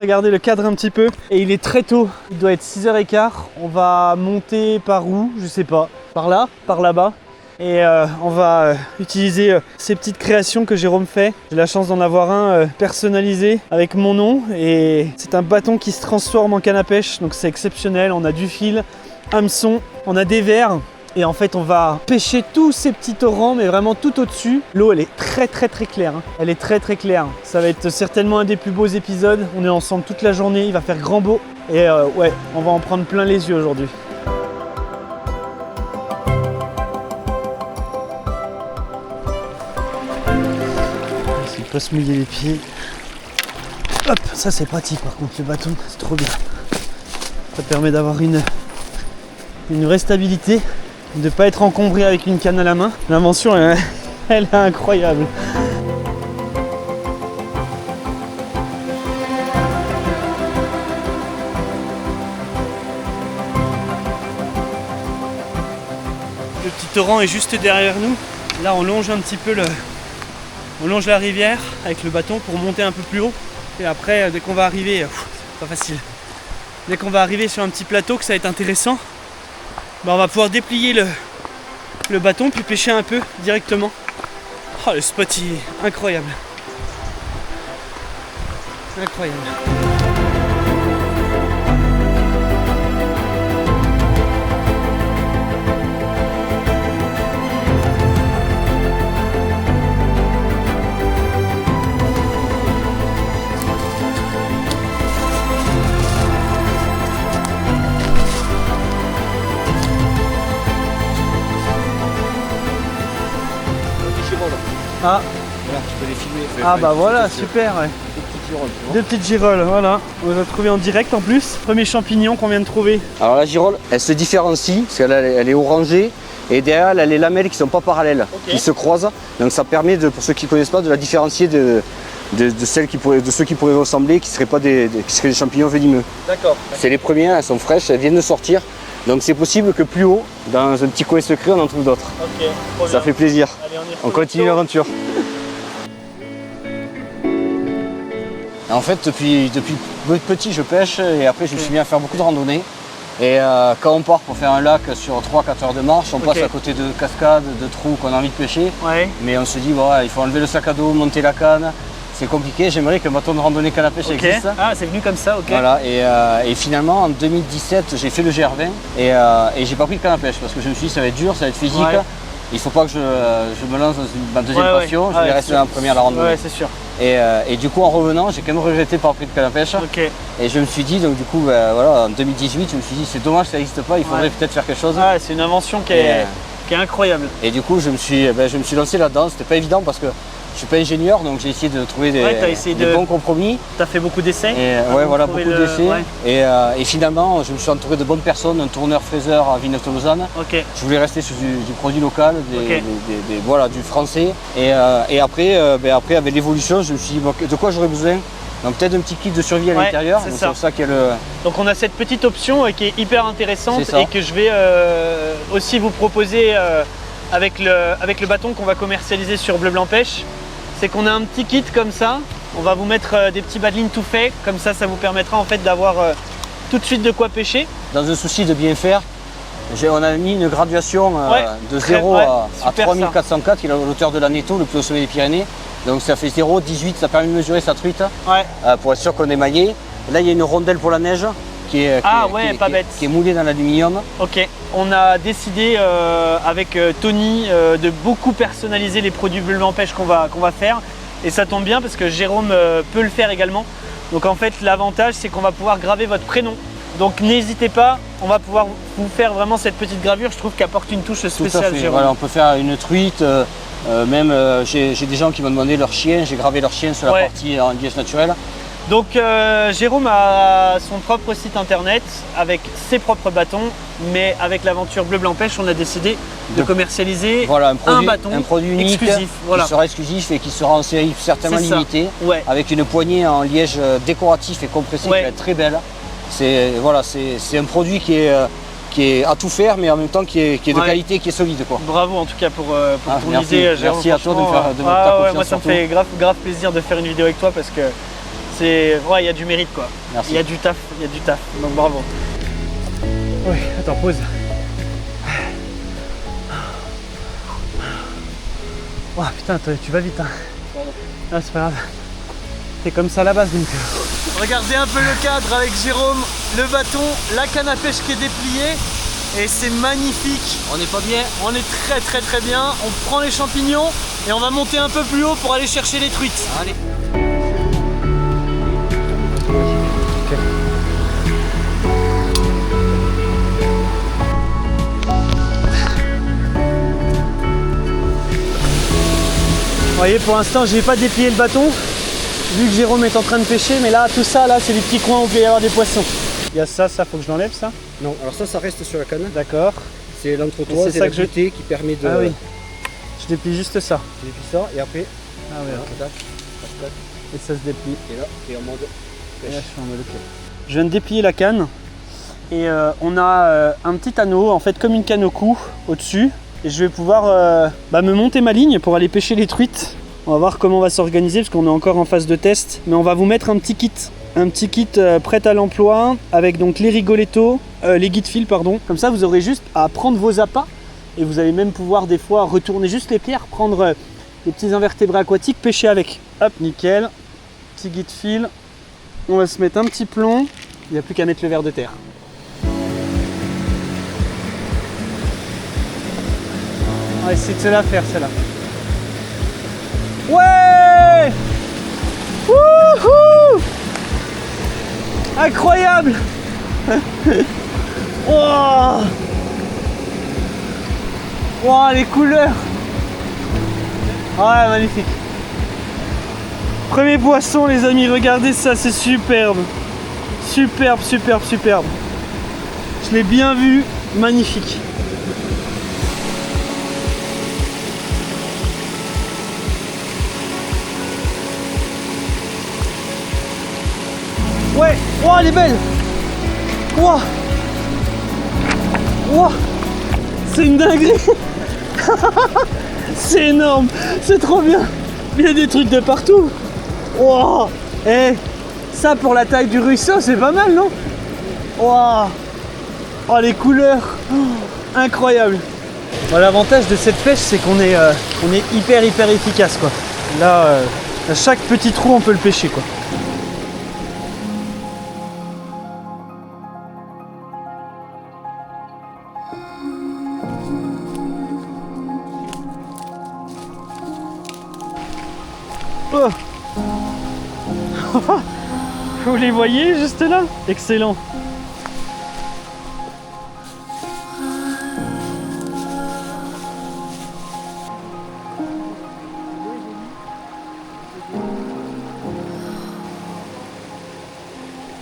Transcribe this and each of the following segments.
regardé le cadre un petit peu et il est très tôt. Il doit être 6h15. On va monter par où? Je sais pas. Par là? Par là-bas? Et on va utiliser ces petites créations que Jérôme fait. J'ai la chance d'en avoir un personnalisé avec mon nom et c'est un bâton qui se transforme en canne à pêche, donc c'est exceptionnel. On a du fil, hameçon, on a des verres et en fait on va pêcher tous ces petits torrents mais vraiment tout au-dessus. L'eau elle est très claire, hein. Elle est très claire. Ça va être certainement un des plus beaux épisodes. On est ensemble toute la journée, il va faire grand beau et ouais, on va en prendre plein les yeux aujourd'hui. Pas se mouiller les pieds. Hop, ça c'est pratique par contre le bâton, c'est trop bien. Ça permet d'avoir une vraie stabilité, de ne pas être encombré avec une canne à la main. L'invention elle est incroyable. Le petit torrent est juste derrière nous. Là on longe un petit peu on longe la rivière avec le bâton pour monter un peu plus haut. Et après, dès qu'on va arriver, c'est pas facile. Dès qu'on va arriver sur un petit plateau, que ça va être intéressant, bah on va pouvoir déplier le bâton puis pêcher un peu directement. Oh, le spot il est incroyable. Incroyable. Ah, voilà, tu peux les filmer. Ah bah voilà, super, ouais. Deux petites girolles, tu vois. Deux petites girolles, voilà. On les a trouvées en direct en plus. Premier champignon qu'on vient de trouver. Alors la girole, elle se différencie parce qu'elle elle est orangée et derrière elle a les lamelles qui ne sont pas parallèles, qui se croisent. Donc ça permet, pour ceux qui ne connaissent pas, de la différencier de ceux qui pourraient ressembler, qui seraient des champignons venimeux. D'accord. C'est les premières, elles sont fraîches, elles viennent de sortir. Donc c'est possible que plus haut, dans un petit coin secret, on en trouve d'autres. Ok, trop bien. Ça fait plaisir. Allez, on continue l'aventure. En fait, depuis petit, je pêche et après, je me suis mis à faire beaucoup de randonnées. Et quand on part pour faire un lac sur 3-4 heures de marche, on passe à côté de cascades, de trous qu'on a envie de pêcher. Ouais. Mais on se dit, voilà, il faut enlever le sac à dos, monter la canne. C'est compliqué, j'aimerais qu'un bâton de randonnée canne à pêche existe. Ah, c'est venu comme ça, ok. Voilà, et finalement, en 2017, j'ai fait le GR20 et j'ai pas pris de canne à pêche parce que je me suis dit, ça va être dur, ça va être physique. Ouais. Il ne faut pas que je me lance dans ma deuxième passion, je vais rester dans la première, la randonnée. Ouais, c'est sûr. Et du coup, en revenant, j'ai quand même regretté pas pris de canne à pêche. Okay. Et je me suis dit, donc du coup, voilà, en 2018, je me suis dit, c'est dommage que ça n'existe pas, il faudrait peut-être faire quelque chose. Ah, c'est une invention qui est incroyable. Et du coup, je me suis lancé là-dedans. C'était pas évident parce que je suis pas ingénieur, donc j'ai essayé de trouver des bons compromis. Tu as fait beaucoup d'essais. Ouais, voilà, beaucoup d'essais. Ouais. Et finalement, je me suis entouré de bonnes personnes, un tourneur fraiseur à Villeneuve-Lausanne. Okay. Je voulais rester sur du produit local, voilà, du français. Et après, avec l'évolution, je me suis dit, bon, de quoi j'aurais besoin? Donc peut-être un petit kit de survie à l'intérieur. C'est pour ça qu'il y a le... Donc on a cette petite option qui est hyper intéressante et que je vais aussi vous proposer avec le bâton qu'on va commercialiser sur Bleu Blanc Pêche. C'est qu'on a un petit kit comme ça. On va vous mettre des petits badlines tout faits. Comme ça, ça vous permettra en fait d'avoir tout de suite de quoi pêcher. Dans un souci de bien faire, on a mis une graduation de 0 à 3404, qui est l'auteur de la Netto, le plus haut sommet des Pyrénées. Donc ça fait 0, 18, ça permet de mesurer sa truite pour être sûr qu'on est maillé. Là, il y a une rondelle pour la neige qui est moulée dans l'aluminium. Ok, on a décidé avec Tony de beaucoup personnaliser les produits Bleu Blanc Pêche qu'on va faire. Et ça tombe bien parce que Jérôme peut le faire également. Donc en fait, l'avantage, c'est qu'on va pouvoir graver votre prénom. Donc n'hésitez pas, on va pouvoir vous faire vraiment cette petite gravure. Je trouve qu'elle apporte une touche spéciale, Jérôme. Voilà, on peut faire une truite. J'ai des gens qui m'ont demandé leur chien, j'ai gravé leur chien sur la partie en liège naturel. Donc Jérôme a son propre site internet avec ses propres bâtons, mais avec l'aventure Bleu Blanc Pêche, on a décidé de commercialiser un produit unique exclusif, qui sera exclusif et qui sera en série certainement limitée, avec une poignée en liège décoratif et compressé qui va être très belle. C'est un produit qui est à tout faire, mais en même temps qui est de qualité, qui est solide, quoi. Bravo en tout cas pour ton idée, Jérôme. Merci à toi de me faire de ta confiance. Moi ça me fait grave plaisir de faire une vidéo avec toi parce que Ouais, il y a du mérite quoi. Merci. Il y a du taf, donc bravo. Oui, attends, pause. Oh putain, tu vas vite hein. Ah, c'est pas grave. C'est comme ça à la base donc. Regardez un peu le cadre avec Jérôme, le bâton, la canne à pêche qui est dépliée. Et c'est magnifique. On est pas bien. On est très bien. On prend les champignons et on va monter un peu plus haut pour aller chercher les truites. Allez. Vous voyez, pour l'instant, j'ai pas déplié le bâton, vu que Jérôme est en train de pêcher, mais là, tout ça, là, c'est les petits coins où il peut y avoir des poissons. Il y a ça, faut que je l'enlève, ça? Non, alors ça reste sur la canne. D'accord. C'est l'entretoise et la butée qui permet de... Ah oui. Je déplie juste ça. Tu déplies ça et après... Ah oui, voilà, ok. tac, tac, Et ça se déplie. et là, t'es en mode Et pêche. là, je suis en mode ok. Je viens de déplier la canne. Et on a un petit anneau, en fait, comme une canne au cou, au-dessus. Et je vais pouvoir me monter ma ligne pour aller pêcher les truites. On va voir comment on va s'organiser parce qu'on est encore en phase de test. Mais on va vous mettre un petit kit. Un petit kit prêt à l'emploi avec donc les rigolettos, les guides fils pardon. Comme ça vous aurez juste à prendre vos appâts et vous allez même pouvoir des fois retourner juste les pierres, prendre les petits invertébrés aquatiques, pêcher avec. Hop, nickel. Petit guide fil. On va se mettre un petit plomb. Il n'y a plus qu'à mettre le ver de terre. On va essayer de se la faire celle-là. Ouais! Wouhou! Incroyable! Wow! Wow, les couleurs! Ouais, magnifique! Premier poisson, les amis, regardez ça, c'est superbe! Superbe, superbe, superbe! Je l'ai bien vu, magnifique! Ouais, wow, elle est belle. Wow. Wow. C'est une dinguerie. C'est énorme. C'est trop bien. Il y a des trucs de partout. Wow. Eh, ça pour la taille du ruisseau, c'est pas mal, non? Wow. Oh, les couleurs. Oh, incroyable. Bon, l'avantage de cette pêche, c'est qu'on est, hyper efficace, quoi. Là, à chaque petit trou, on peut le pêcher, quoi. Oh. Vous les voyez juste là? Excellent.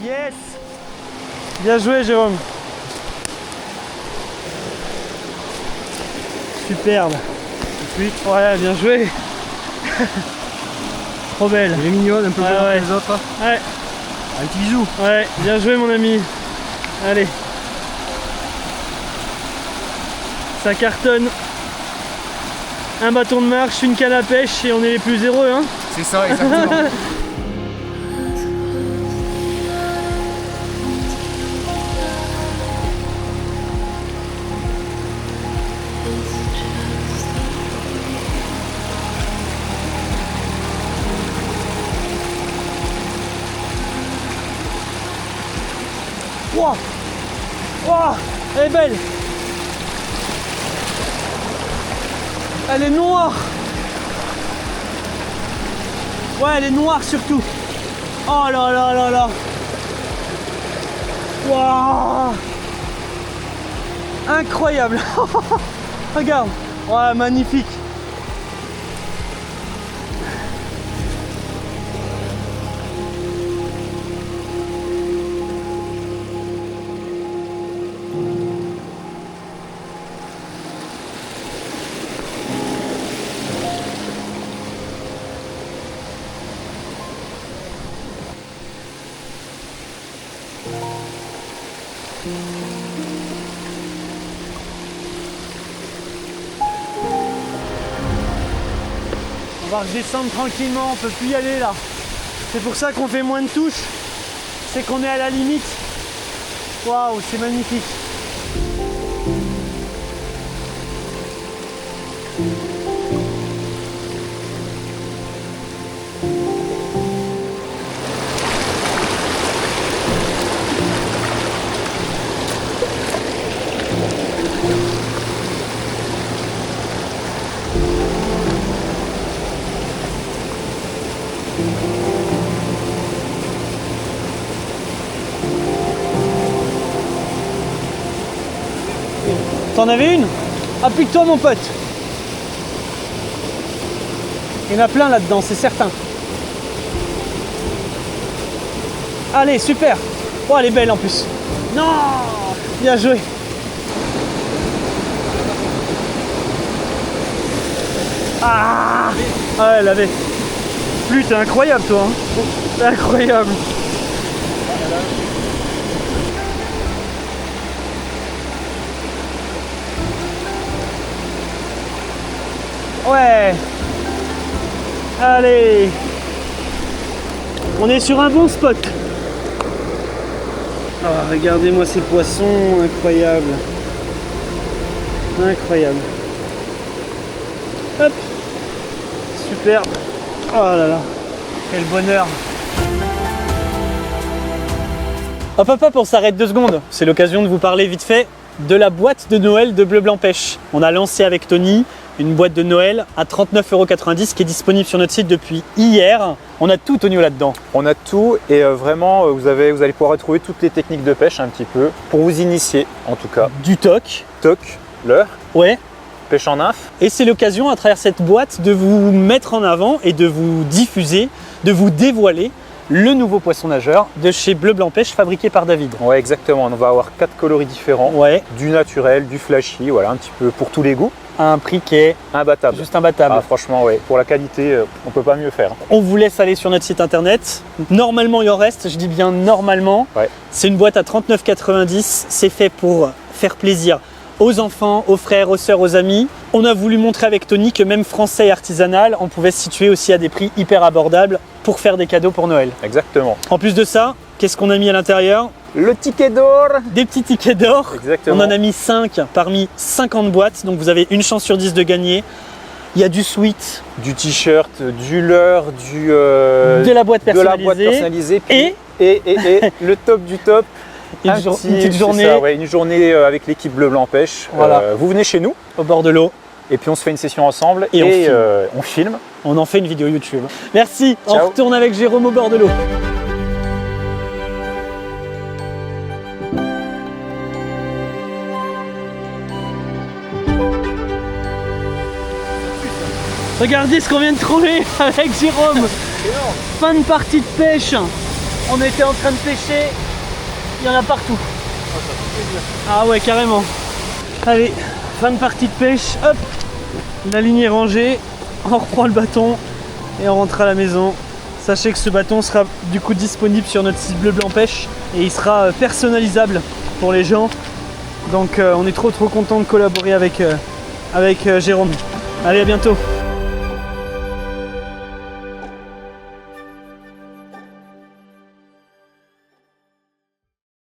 Yes. Bien joué Jérôme. Superbe. Et puis, ouais, bien joué. Trop belle. Elle est mignonne, un peu plus ouais. que les autres. Ouais. Un petit bisou. Ouais, bien joué mon ami. Allez. Ça cartonne. Un bâton de marche, une canne à pêche et on est les plus heureux, hein. C'est ça, exactement. Wow. Wow. Elle est belle. Elle est noire. Ouais, elle est noire surtout. Oh là là là là. Wow. Incroyable. Regarde. Ouais, magnifique. On va redescendre tranquillement, on peut plus y aller là. C'est pour ça qu'on fait moins de touches. C'est qu'on est à la limite. Waouh, c'est magnifique. T'en avais une? Applique-toi mon pote. Il y en a plein là-dedans, c'est certain. Allez, super. Oh, elle est belle en plus. Non, bien joué. Ah, ah, elle avait. Plus, t'es incroyable toi. Hein. T'es incroyable. Ouais. Allez. On est sur un bon spot. Oh, regardez-moi ces poissons, incroyables. Incroyable. Hop. Superbe. Oh là là. Quel bonheur. Hop hop hop, on s'arrête 2 secondes. C'est l'occasion de vous parler vite fait de la boîte de Noël de Bleu Blanc Pêche. On a lancé avec Tony une boîte de Noël à 39,90 € qui est disponible sur notre site depuis hier. On a tout, Tonio, là-dedans. On a tout et vraiment vous allez pouvoir retrouver toutes les techniques de pêche un petit peu pour vous initier en tout cas. Du toc. Toc, leurre, Ouais. pêche en nymphe. Et c'est l'occasion à travers cette boîte de vous mettre en avant et de vous diffuser, de vous dévoiler le nouveau poisson nageur de chez Bleu Blanc Pêche fabriqué par David. Ouais, exactement. On va avoir 4 coloris différents. Ouais. Du naturel, du flashy, voilà, un petit peu pour tous les goûts. À un prix qui est Imbattable. juste imbattable. Ah, franchement, ouais. Pour la qualité, on peut pas mieux faire. On vous laisse aller sur notre site internet. Normalement, il en reste, je dis bien normalement. Ouais. C'est une boîte à 39,90 €. C'est fait pour faire plaisir aux enfants, aux frères, aux sœurs, aux amis. On a voulu montrer avec Tony que même français et artisanal, on pouvait se situer aussi à des prix hyper abordables pour faire des cadeaux pour Noël. Exactement. En plus de ça, qu'est-ce qu'on a mis à l'intérieur? Le ticket d'or. Des petits tickets d'or. Exactement. On en a mis 5 parmi 50 boîtes, donc vous avez une chance sur 10 de gagner. Il y a du sweat, Du t-shirt, du leurre, de la boîte personnalisée, puis- et le top du top. une petite journée une journée avec l'équipe Bleu Blanc Pêche. Voilà. Vous venez chez nous au bord de l'eau. et puis on se fait une session ensemble Et on filme. On en fait une vidéo YouTube. Merci, Ciao. on retourne avec Jérôme au bord de l'eau. Regardez ce qu'on vient de trouver avec Jérôme. Fin de partie de pêche. On était en train de pêcher. Il y en a partout. Ah ouais, carrément. Allez, fin de partie de pêche. Hop, la ligne est rangée. On reprend le bâton et on rentre à la maison. Sachez que ce bâton sera du coup disponible sur notre site Bleu Blanc Pêche et il sera personnalisable pour les gens. Donc on est trop content de collaborer avec Jérôme. Allez, à bientôt.